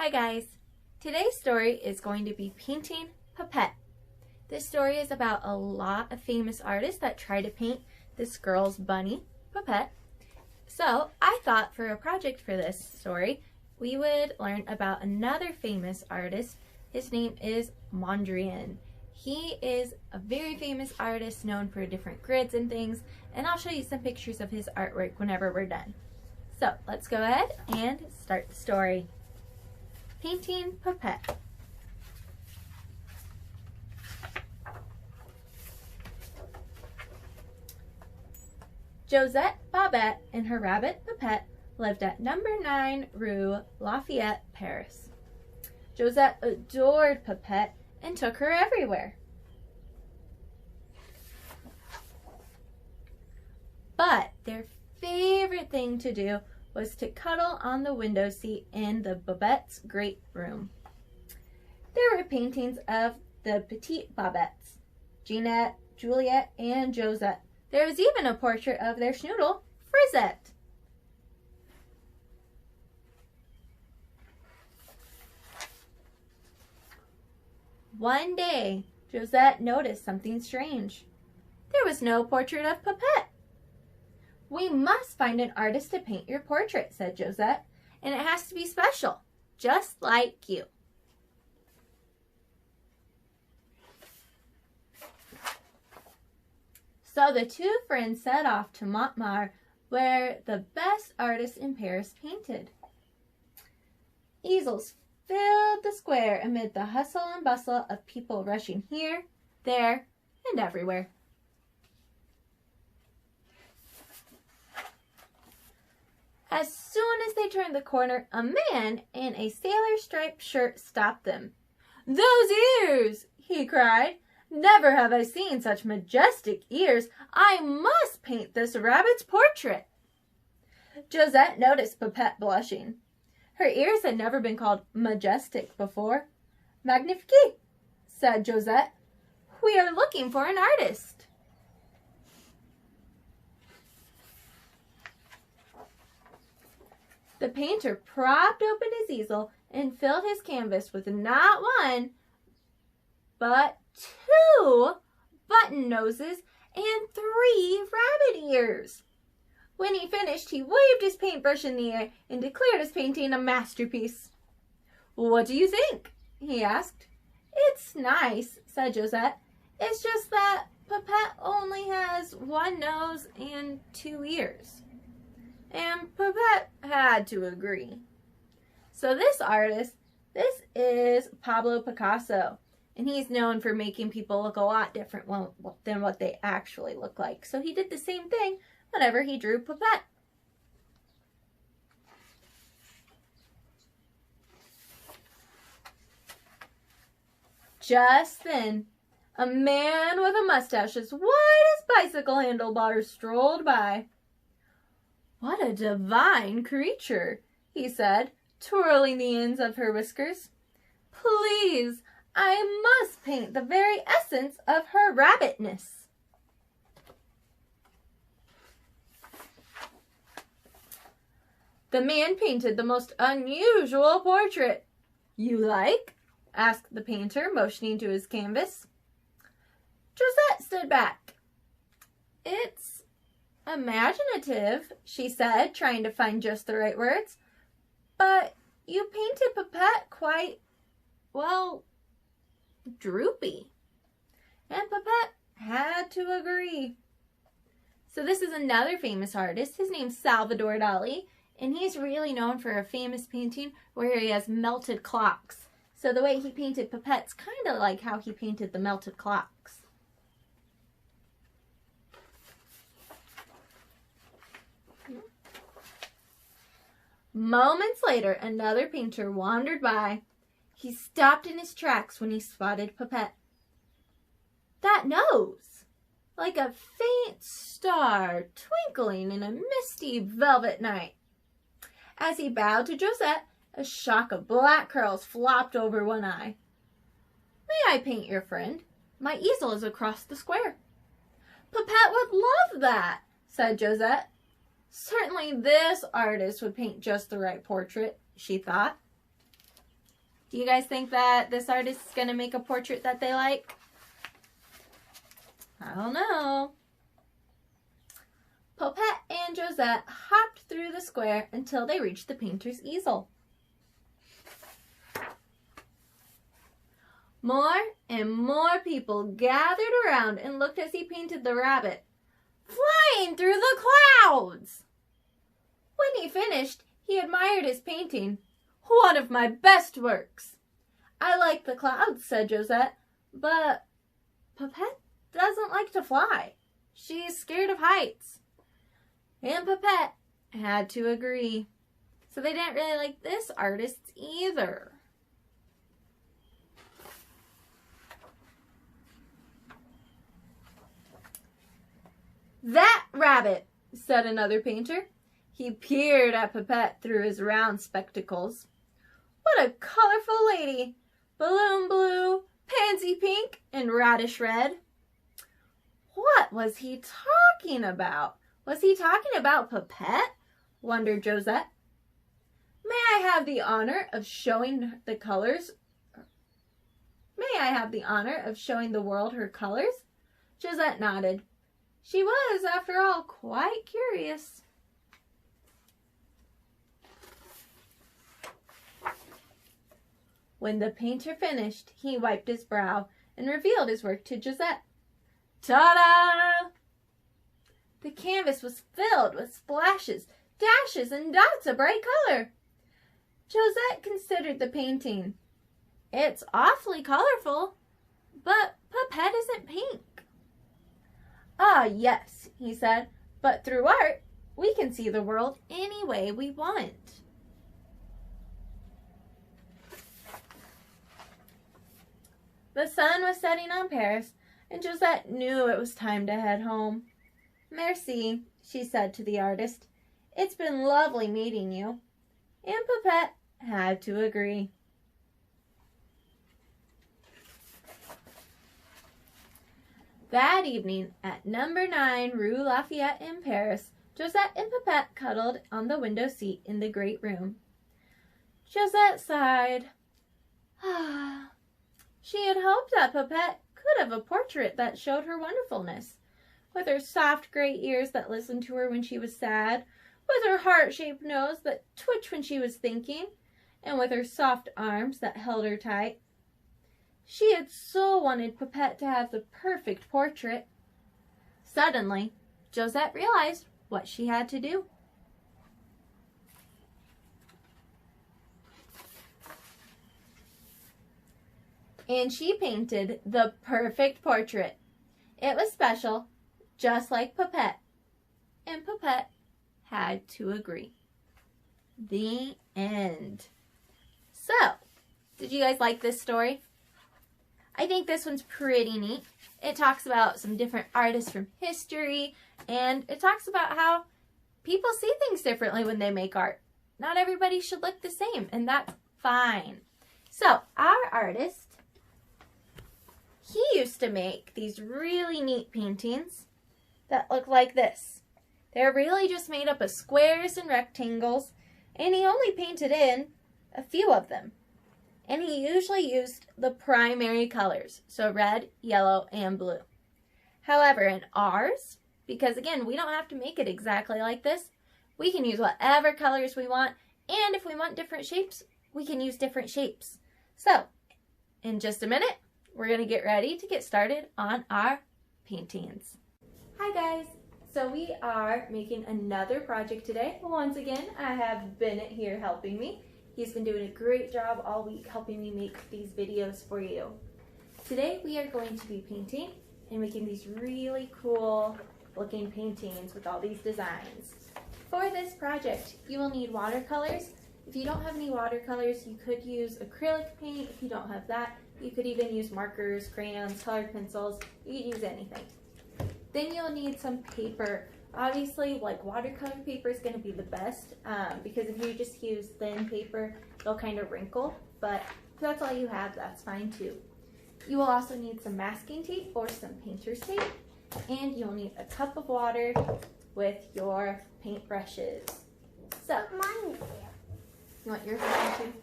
Hi guys! Today's story is going to be Painting Pepette. This story is about a lot of famous artists that try to paint this girl's bunny, Pepette. So I thought for a project for this story, we would learn about another famous artist. His name is Mondrian. He is a very famous artist known for different grids and things, and I'll show you some pictures of his artwork whenever we're done. So let's go ahead and start the story. Painting Pepette. Josette Babette and her rabbit Pepette lived at number 9 Rue Lafayette, Paris. Josette adored Pepette and took her everywhere. But their favorite thing to do was to cuddle on the window seat in the Babette's great room. There were paintings of the Petite Babettes, Jeanette, Juliette, and Josette. There was even a portrait of their schnoodle, Frisette. One day, Josette noticed something strange. There was no portrait of Pepette. "We must find an artist to paint your portrait," said Josette, "and it has to be special, just like you." So the two friends set off to Montmartre, where the best artists in Paris painted. Easels filled the square amid the hustle and bustle of people rushing here, there, and everywhere. As soon as they turned the corner, a man in a sailor-striped shirt stopped them. "Those ears!" he cried. "Never have I seen such majestic ears. I must paint this rabbit's portrait." Josette noticed Pepette blushing. Her ears had never been called majestic before. "Magnifique," said Josette. "We are looking for an artist." The painter propped open his easel and filled his canvas with not one, but 2 button noses and 3 rabbit ears. When he finished, he waved his paintbrush in the air and declared his painting a masterpiece. "What do you think?" he asked. "It's nice," said Josette. "It's just that Pepette only has 1 nose and 2 ears." And Pepette had to agree. So this artist, this is Pablo Picasso. And he's known for making people look a lot different than what they actually look like. So he did the same thing whenever he drew Pepette. Just then, a man with a mustache as wide as bicycle handlebars strolled by. "What a divine creature," he said, twirling the ends of her whiskers. "Please, I must paint the very essence of her rabbitness." The man painted the most unusual portrait. "You like?" asked the painter, motioning to his canvas. Josette stood back. "It's imaginative," she said, trying to find just the right words. "But you painted Pepette quite, well, droopy." And Pepette had to agree. So this is another famous artist. His name's Salvador Dali, and he's really known for a famous painting where he has melted clocks. So the way he painted Pepette's kind of like how he painted the melted clocks. Moments later, another painter wandered by. He stopped in his tracks when he spotted Pepette. "That nose! Like a faint star twinkling in a misty velvet night." As he bowed to Josette, a shock of black curls flopped over one eye. "May I paint your friend? My easel is across the square." "Pepette would love that," said Josette. Certainly this artist would paint just the right portrait, she thought. Do you guys think that this artist is going to make a portrait that they like? I don't know. Pepette and Josette hopped through the square until they reached the painter's easel. More and more people gathered around and looked as he painted the rabbit, flying through the clouds. When he finished, he admired his painting. "One of my best works." "I like the clouds," said Josette, "but Pepette doesn't like to fly. She's scared of heights." And Pepette had to agree. So they didn't really like this artist either. "That rabbit," said another painter. He peered at Pepette through his round spectacles. "What a colorful lady! Balloon blue, pansy pink, and radish red." What was he talking about? Was he talking about Pepette? Wondered Josette. "May I have the honor of showing the colors? May I have the honor of showing the world her colors?" Josette nodded. She was, after all, quite curious. When the painter finished, he wiped his brow and revealed his work to Josette. Ta-da! The canvas was filled with splashes, dashes, and dots of bright color. Josette considered the painting. "It's awfully colorful, but Pepette isn't pink." "Ah, yes," he said, "but through art, we can see the world any way we want." The sun was setting on Paris, and Josette knew it was time to head home. "Merci," she said to the artist. "It's been lovely meeting you." And Pepette had to agree. That evening, at number 9 Rue Lafayette in Paris, Josette and Pepette cuddled on the window seat in the great room. Josette sighed. She had hoped that Pepette could have a portrait that showed her wonderfulness, with her soft gray ears that listened to her when she was sad, with her heart-shaped nose that twitched when she was thinking, and with her soft arms that held her tight. She had so wanted Pepette to have the perfect portrait. Suddenly, Josette realized what she had to do. And she painted the perfect portrait. It was special, just like Pepette. And Pepette had to agree. The end. So, did you guys like this story? I think this one's pretty neat. It talks about some different artists from history, and it talks about how people see things differently when they make art. Not everybody should look the same, and that's fine. So, our artist, he used to make these really neat paintings that look like this. They're really just made up of squares and rectangles, and he only painted in a few of them. And he usually used the primary colors, so red, yellow, and blue. However, in ours, because again, we don't have to make it exactly like this, we can use whatever colors we want, and if we want different shapes, we can use different shapes. So, in just a minute, we're going to get ready to get started on our paintings. Hi guys! So we are making another project today. Once again, I have Bennett here helping me. He's been doing a great job all week helping me make these videos for you. Today we are going to be painting and making these really cool looking paintings with all these designs. For this project, you will need watercolors. If you don't have any watercolors, you could use acrylic paint. If you don't have that, you could even use markers, crayons, colored pencils. You could use anything. Then you'll need some paper. Obviously, like watercolor paper is going to be the best because if you just use thin paper, it'll kind of wrinkle. But if that's all you have, that's fine too. You will also need some masking tape or some painter's tape. And you'll need a cup of water with your paint brushes. So, Mine is there. You want yours too?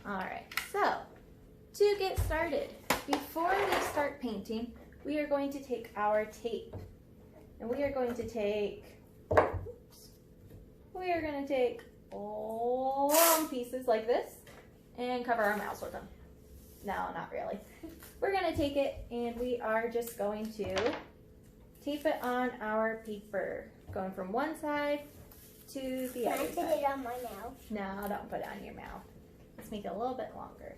Alright, so to get started, before we start painting, we are going to take our tape. And we are going to take, long pieces like this and cover our mouths with them. No, not really. We're going to take it and we are just going to tape it on our paper, going from one side to the other side. Can I put it on my mouth? No, don't put it on your mouth. Let's make it a little bit longer.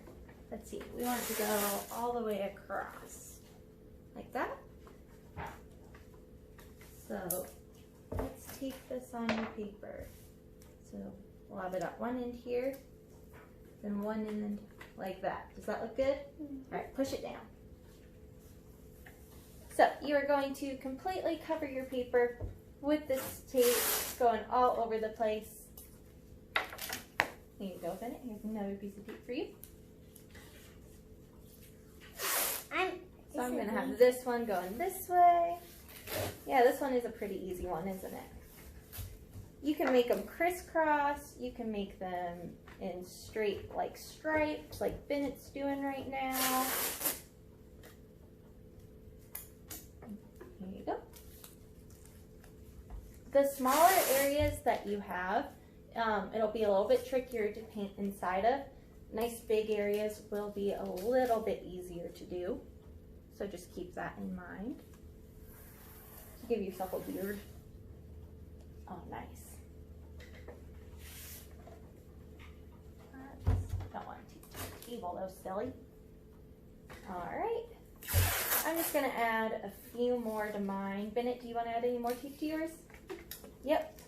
Let's see, we want it to go all the way across, like that. So let's tape this on your paper. So we'll have it at one end here, then one end like that. Does that look good? Mm-hmm. All right, push it down. So you are going to completely cover your paper with this tape going all over the place. Here you go, Bennett. Here's another piece of tape for you. So I'm going to have this one going this way. Yeah, this one is a pretty easy one, isn't it? You can make them crisscross. You can make them in straight like stripes like Bennett's doing right now. Here you go. The smaller areas that you have, it'll be a little bit trickier to paint inside of. Nice big areas will be a little bit easier to do. So just keep that in mind. Give yourself a beard. Oh, nice. Don't want to table those, silly. All right. I'm just gonna add a few more to mine. Bennett, do you want to add any more tape to yours? Yep.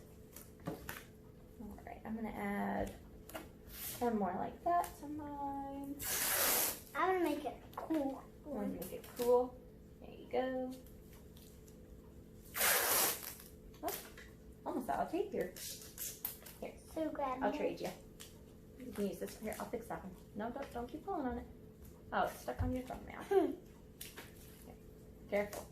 All right. I'm gonna add one more like that to mine. I want to make it cool. I want to make it cool. There you go. Oh, almost out of tape here. Here, So grab I'll it. trade you. You can use this. Here, I'll fix that one. No, don't keep pulling on it. Oh, it's stuck on your thumb now. Here, careful.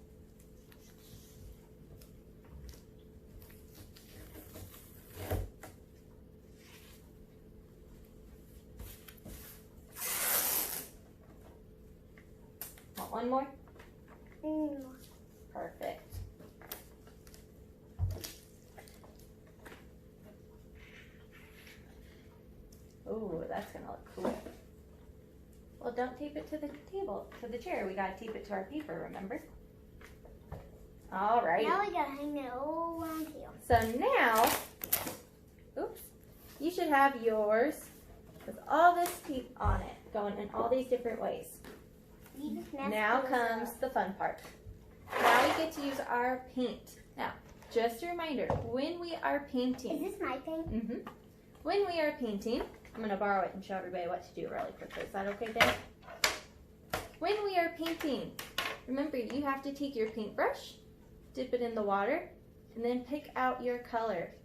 Want one more? Perfect. Oh, that's gonna look cool. Well, don't tape it to the table, to the chair. We gotta tape it to our paper, remember? All right. Now we gotta hang it all around here. So now, oops, you should have yours with all this tape on it, going in all these different ways. Now comes the fun part. Now we get to use our paint. Now, just a reminder, when we are painting. Is this my paint? Mm-hmm. When we are painting, I'm going to borrow it and show everybody what to do really quickly. Is that okay, Ben? When we are painting, remember you have to take your paintbrush, dip it in the water, and then pick out your color.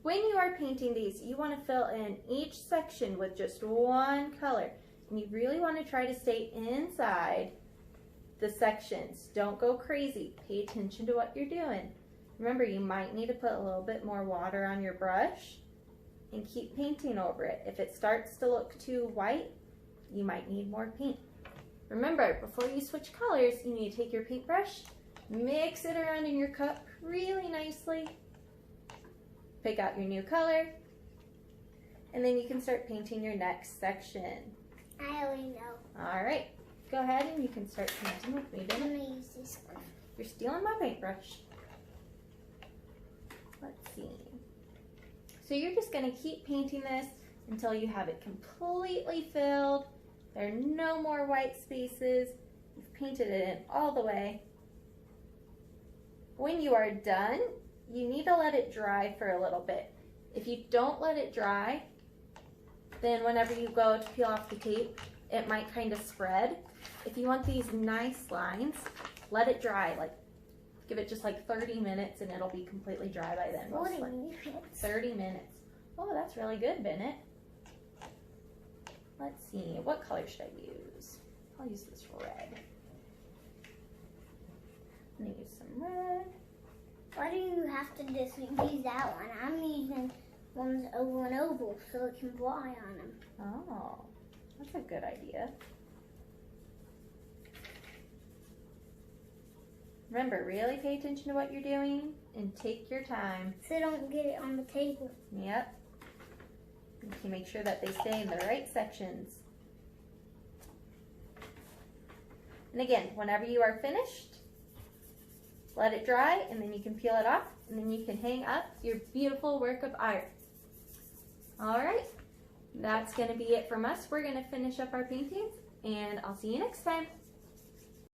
When you are painting these, you want to fill in each section with just one color. And you really want to try to stay inside the sections. Don't go crazy. Pay attention to what you're doing. Remember, you might need to put a little bit more water on your brush and keep painting over it. If it starts to look too white, you might need more paint. Remember, before you switch colors, you need to take your paintbrush, mix it around in your cup really nicely, pick out your new color, and then you can start painting your next section. I already know. All right, go ahead and you can start painting with me. I'm Then gonna use this one. you're stealing my paintbrush. Let's see. So you're just gonna keep painting this until you have it completely filled. There are no more white spaces. You've painted it in all the way. When you are done, you need to let it dry for a little bit. If you don't let it dry, then whenever you go to peel off the tape, it might kind of spread. If you want these nice lines, let it dry. Like, give it just like 30 minutes and it'll be completely dry by then. 40 mostly. minutes. 30 minutes. Oh, that's really good, Bennett. Let's see, what color should I use? I'll use this red. I'm gonna use some red. Why do you have to just use that one? I'm using ones over and over so it can dry on them. Oh, That's a good idea. Remember, really pay attention to what you're doing and take your time. So don't get it on the table. Yep. You can make sure that they stay in the right sections. And again, whenever you are finished, let it dry and then you can peel it off and then you can hang up your beautiful work of art. All right, that's going to be it from us. We're going to finish up our paintings and I'll see you next time.